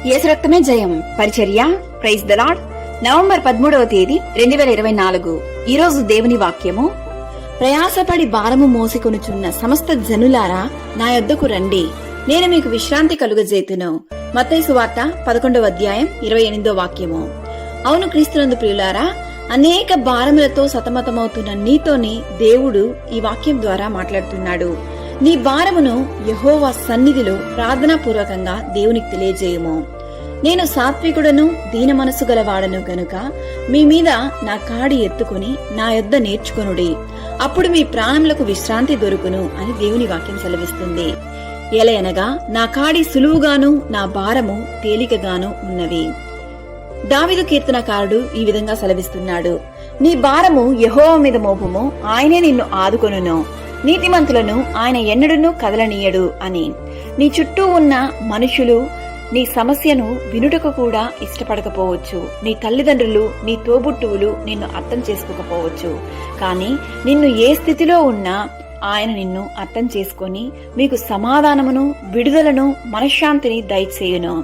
యేసు రక్తమే జయం పరిచర్య. Praise the Lord. నవంబర్ 13వ తేదీ 2024. ఈ రోజు దేవుని వాక్యము: ప్రయాసపడి భారము మోసికొనుచున్న సమస్త జనులారా నా యొద్దకు రండి, నేను మీకు విశ్రాంతి కలుగజేతును. మత్తయి సువార్త 11వ అధ్యాయం 28వ వాక్యము. అవును క్రీస్తునందు ప్రియులారా, అనేక భారములతో సతమతమవుతున్న నీతోని దేవుడు ఈ వాక్యం ద్వారా మాట్లాడుతున్నాడు. నీ భారమును యెహోవా సన్నిధిలో ప్రార్థనాపూర్వకంగా దేవునికి తెలియజేయము. నేను సాత్వికుడను దీన మనసు గలవాడను గనుక మీ మీద నా కాడి ఎత్తుకుని నా యొద్ద నేర్చుకొనుడి, అప్పుడు మీ ప్రాణములకు విశ్రాంతి దొరుకును అని దేవుని వాక్యం సెలవిస్తుంది. ఎలయనగా నా కాడి సులువుగాను నా భారము తేలికగాను ఉన్నవి. దావీదు కీర్తనకారుడు ఈ విధంగా సెలవిస్తున్నాడు: నీ భారము యెహోవా మీద మోపుము, ఆయనే నిన్ను ఆదుకొనును. నీతిమంతులను ఆయన ఎన్నడూనూ కదలనీయడు అని. నీ చుట్టూ ఉన్న మనుషులు నీ సమస్యను వినుటకు కూడా ఇష్టపడకపోవచ్చు. నీ తల్లిదండ్రులు, నీ తోబుట్టువులు నిన్ను అర్థం చేసుకోకపోవచ్చు. కానీ నిన్ను ఏ స్థితిలో ఉన్నా ఆయన నిన్ను అర్థం చేసుకొని మీకు సమాధానమును, విడుదలను, మనశ్శాంతిని దయచేయును.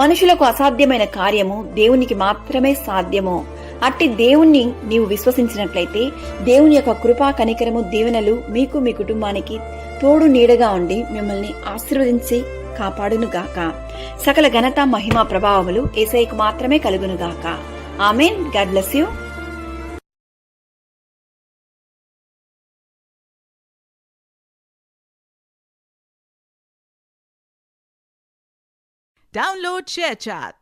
మనుషులకు అసాధ్యమైన కార్యము దేవునికి మాత్రమే సాధ్యము. అట్టి దేవుణ్ణి నీవు విశ్వసించినట్లయితే దేవుని యొక్క కృపా, కనికరము, దీవెనలు మీకు, మీ కుటుంబానికి తోడు నీడగా ఉండి మిమ్మల్ని ఆశీర్వదించి కాపాడునుగాక. సకల ఘనత, మహిమ, ప్రభావములు యేసయ్యకు మాత్రమే కలుగునుగాక. ఆమేన్. God bless you. Download ShareChat.